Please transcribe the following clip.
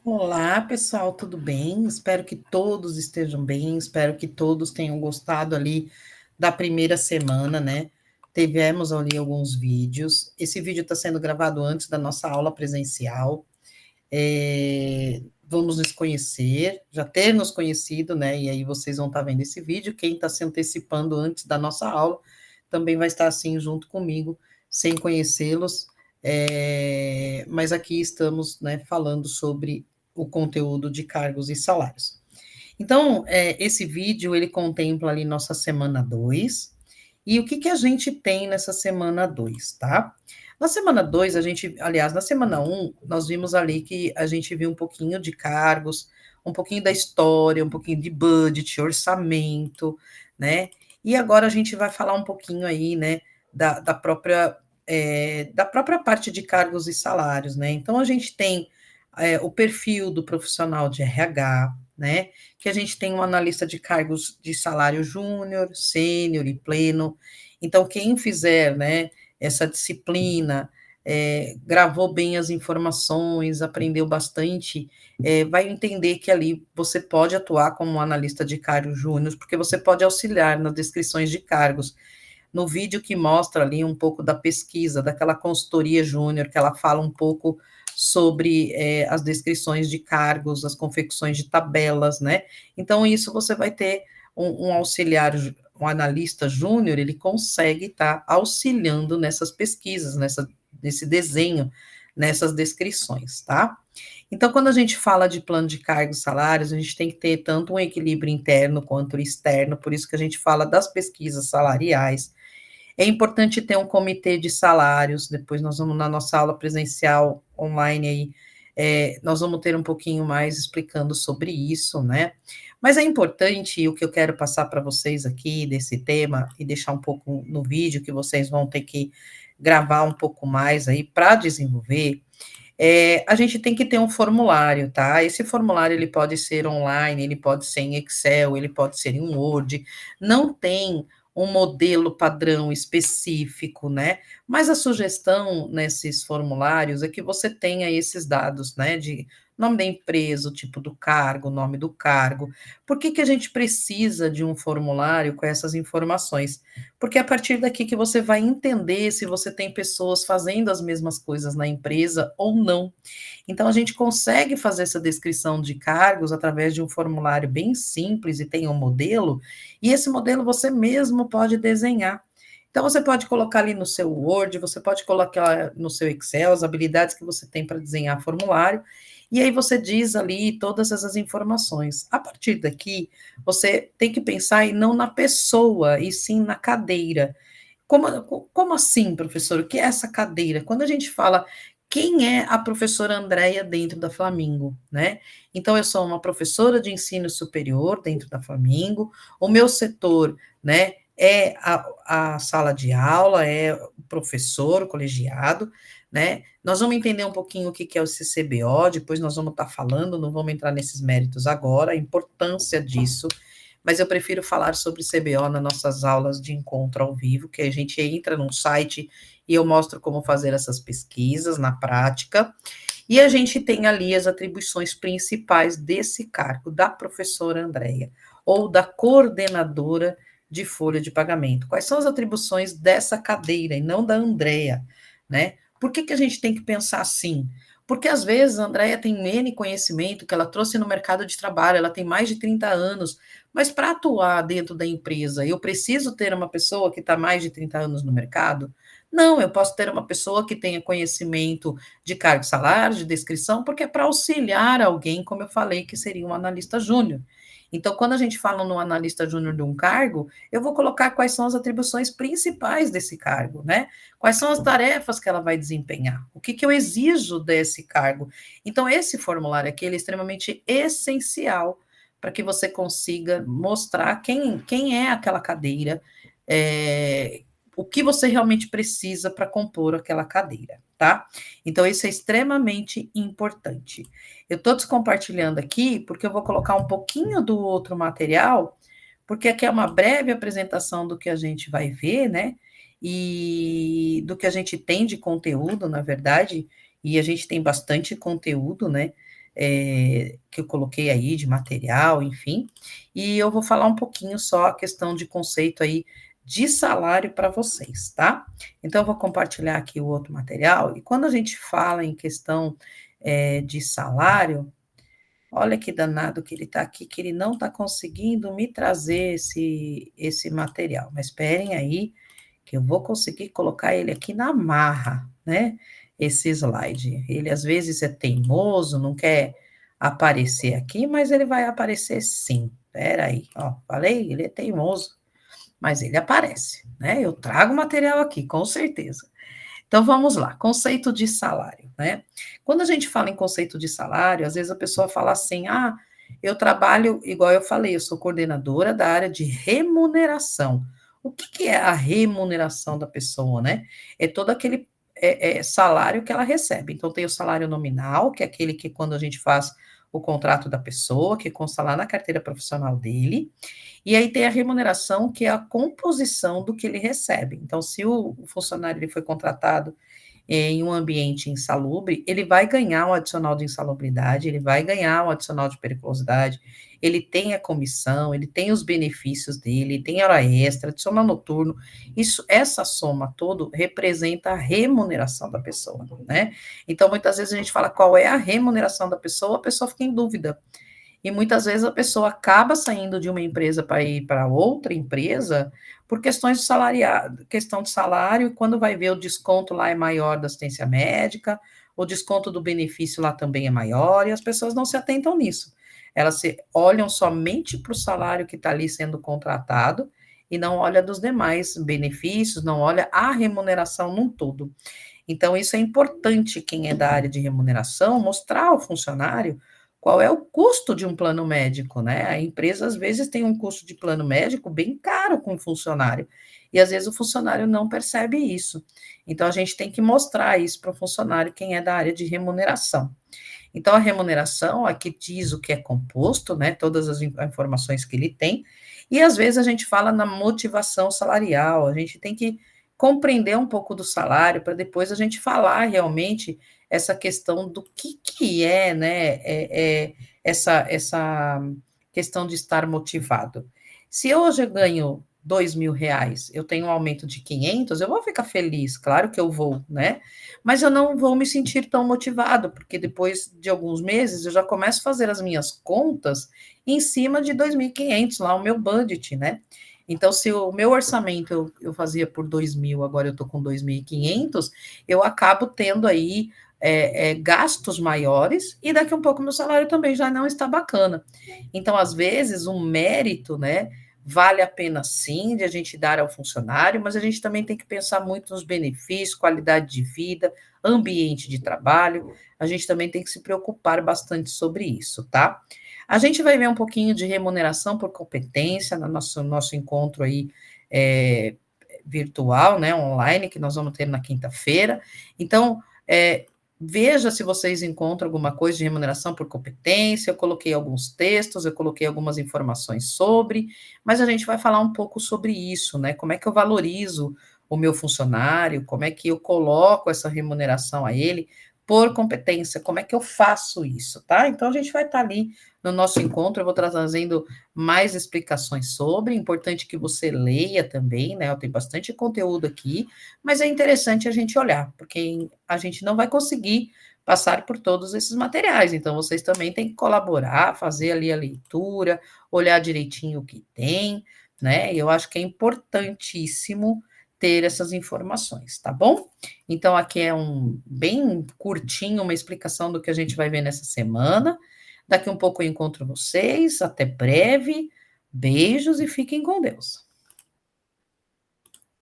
Olá, pessoal, tudo bem? Espero que todos estejam bem, espero que todos tenham gostado ali da primeira semana, né? Tivemos ali alguns vídeos. Esse vídeo está sendo gravado antes da nossa aula presencial. Vamos nos conhecer, já ter nos conhecido, né? E aí vocês vão estar vendo esse vídeo. Quem está se antecipando antes da nossa aula também vai estar assim junto comigo, sem conhecê-los. Mas aqui estamos, né, falando sobre o conteúdo de cargos e salários. Então, esse vídeo, ele contempla ali nossa semana 2 e o que que a gente tem nessa semana 2, tá? Na semana 2 a gente aliás, na semana um nós vimos ali que a gente viu um pouquinho de cargos, um pouquinho da história, um pouquinho de budget, orçamento, né, e agora a gente vai falar um pouquinho aí, né, da própria parte de cargos e salários, né. Então a gente tem, o perfil do profissional de RH, né, que a gente tem um analista de cargos de salário júnior, sênior e pleno. Então, quem fizer, né, essa disciplina, gravou bem as informações, aprendeu bastante, vai entender que ali você pode atuar como um analista de cargos júnior, porque você pode auxiliar nas descrições de cargos. No vídeo que mostra ali um pouco da pesquisa, daquela consultoria júnior, que ela fala um pouco sobre as descrições de cargos, as confecções de tabelas, né? Então, isso você vai ter um auxiliar, um analista júnior, ele consegue estar auxiliando nessas pesquisas, nesse desenho, nessas descrições, tá? Então, quando a gente fala de plano de cargos e salários, a gente tem que ter tanto um equilíbrio interno quanto externo, por isso que a gente fala das pesquisas salariais. É importante ter um comitê de salários, depois nós vamos na nossa aula presencial online aí, nós vamos ter um pouquinho mais explicando sobre isso, né? Mas é importante, e o que eu quero passar para vocês aqui desse tema, e deixar um pouco no vídeo, que vocês vão ter que gravar um pouco mais aí para desenvolver, a gente tem que ter um formulário, tá? Esse formulário ele pode ser online, ele pode ser em Excel, ele pode ser em Word, não tem um modelo padrão específico, né? Mas a sugestão nesses formulários é que você tenha esses dados, né? De nome da empresa, o tipo do cargo, o nome do cargo. Por que que a gente precisa de um formulário com essas informações? Porque é a partir daqui que você vai entender se você tem pessoas fazendo as mesmas coisas na empresa ou não. Então, a gente consegue fazer essa descrição de cargos através de um formulário bem simples e tem um modelo, e esse modelo você mesmo pode desenhar. Então, você pode colocar ali no seu Word, você pode colocar no seu Excel as habilidades que você tem para desenhar formulário, e aí você diz ali todas essas informações. A partir daqui, você tem que pensar e não na pessoa, e sim na cadeira. Como assim, professor? O que é essa cadeira? Quando a gente fala quem é a professora Andréia dentro da Flamingo, né? Então, eu sou uma professora de ensino superior dentro da Flamingo, o meu setor, né, é a sala de aula, é o professor, o colegiado, né? Nós vamos entender um pouquinho o que é o CCBO, depois nós vamos estar falando, não vamos entrar nesses méritos agora, a importância disso, mas eu prefiro falar sobre CBO nas nossas aulas de encontro ao vivo, que a gente entra num site e eu mostro como fazer essas pesquisas na prática, e a gente tem ali as atribuições principais desse cargo, da professora Andréia, ou da coordenadora de folha de pagamento. Quais são as atribuições dessa cadeira e não da Andréia, né? Por que a gente tem que pensar assim? Porque às vezes a Andréia tem N conhecimento que ela trouxe no mercado de trabalho, ela tem mais de 30 anos, mas para atuar dentro da empresa, eu preciso ter uma pessoa que está mais de 30 anos no mercado? Não, eu posso ter uma pessoa que tenha conhecimento de cargo e salário, de descrição, porque é para auxiliar alguém, como eu falei, que seria um analista júnior. Então, quando a gente fala no analista júnior de um cargo, eu vou colocar quais são as atribuições principais desse cargo, né? Quais são as tarefas que ela vai desempenhar? O que eu exijo desse cargo? Então, esse formulário aqui ele é extremamente essencial para que você consiga mostrar quem é aquela cadeira, o que você realmente precisa para compor aquela cadeira, tá? Então, isso é extremamente importante. Eu estou descompartilhando aqui porque eu vou colocar um pouquinho do outro material, porque aqui é uma breve apresentação do que a gente vai ver, né? E do que a gente tem de conteúdo, na verdade, e a gente tem bastante conteúdo, né? que eu coloquei aí de material, enfim, e eu vou falar um pouquinho só a questão de conceito aí de salário para vocês, tá? Então, eu vou compartilhar aqui o outro material, e quando a gente fala em questão de salário, olha que danado que ele está aqui, que ele não está conseguindo me trazer esse material. Mas esperem aí, que eu vou conseguir colocar ele aqui na marra, né? Esse slide. Ele às vezes é teimoso, não quer aparecer aqui, mas ele vai aparecer sim. Espera aí, ó, falei, ele é teimoso, mas ele aparece, né? Eu trago material aqui, com certeza. Então vamos lá, conceito de salário, né? Quando a gente fala em conceito de salário, às vezes a pessoa fala assim: ah, eu trabalho, igual eu falei, eu sou coordenadora da área de remuneração. O que, que é a remuneração da pessoa, né? É todo aquele salário que ela recebe. Então, tem o salário nominal, que é aquele que quando a gente faz o contrato da pessoa, que consta lá na carteira profissional dele, e aí tem a remuneração, que é a composição do que ele recebe. Então, se o funcionário ele foi contratado em um ambiente insalubre, ele vai ganhar um adicional de insalubridade, ele vai ganhar um adicional de periculosidade, ele tem a comissão, ele tem os benefícios dele, tem hora extra, adicional noturno. Isso, essa soma toda representa a remuneração da pessoa, né? Então, muitas vezes a gente fala qual é a remuneração da pessoa, a pessoa fica em dúvida. E muitas vezes a pessoa acaba saindo de uma empresa para ir para outra empresa por questões de salariado, questão de salário, e quando vai ver o desconto lá é maior da assistência médica, o desconto do benefício lá também é maior, e as pessoas não se atentam nisso. Elas se olham somente para o salário que está ali sendo contratado e não olha dos demais benefícios, não olha a remuneração num todo. Então, isso é importante, quem é da área de remuneração, mostrar ao funcionário qual é o custo de um plano médico, né? A empresa, às vezes, tem um custo de plano médico bem caro com o funcionário, e às vezes o funcionário não percebe isso. Então, a gente tem que mostrar isso para o funcionário, quem é da área de remuneração. Então, a remuneração aqui diz o que é composto, né? Todas as informações que ele tem, e às vezes a gente fala na motivação salarial, a gente tem que compreender um pouco do salário para depois a gente falar realmente essa questão do que é, né, essa questão de estar motivado. Se hoje eu ganho R$ 2.000, eu tenho um aumento de 500, eu vou ficar feliz, claro que eu vou, né? Mas eu não vou me sentir tão motivado, porque depois de alguns meses eu já começo a fazer as minhas contas em cima de 2.500, lá o meu budget, né? Então, se o meu orçamento eu fazia por 2.000, agora eu estou com 2.500, eu acabo tendo aí gastos maiores, e daqui a um pouco meu salário também já não está bacana. Então, às vezes, um mérito, né, vale a pena sim de a gente dar ao funcionário, mas a gente também tem que pensar muito nos benefícios, qualidade de vida, ambiente de trabalho, a gente também tem que se preocupar bastante sobre isso, tá? A gente vai ver um pouquinho de remuneração por competência no nosso encontro aí virtual, né, online, que nós vamos ter na quinta-feira. Então, veja se vocês encontram alguma coisa de remuneração por competência. Eu coloquei alguns textos, eu coloquei algumas informações sobre, mas a gente vai falar um pouco sobre isso, né? Como é que eu valorizo o meu funcionário, como é que eu coloco essa remuneração a ele por competência, como é que eu faço isso, tá? Então a gente vai estar ali no nosso encontro, eu vou estar trazendo mais explicações sobre, é importante que você leia também, né? Eu tenho bastante conteúdo aqui, mas é interessante a gente olhar, porque a gente não vai conseguir passar por todos esses materiais, então vocês também têm que colaborar, fazer ali a leitura, olhar direitinho o que tem, né? Eu acho que é importantíssimo ter essas informações, tá bom? Então, aqui é um bem curtinho, uma explicação do que a gente vai ver nessa semana. Daqui um pouco eu encontro vocês, até breve, beijos e fiquem com Deus.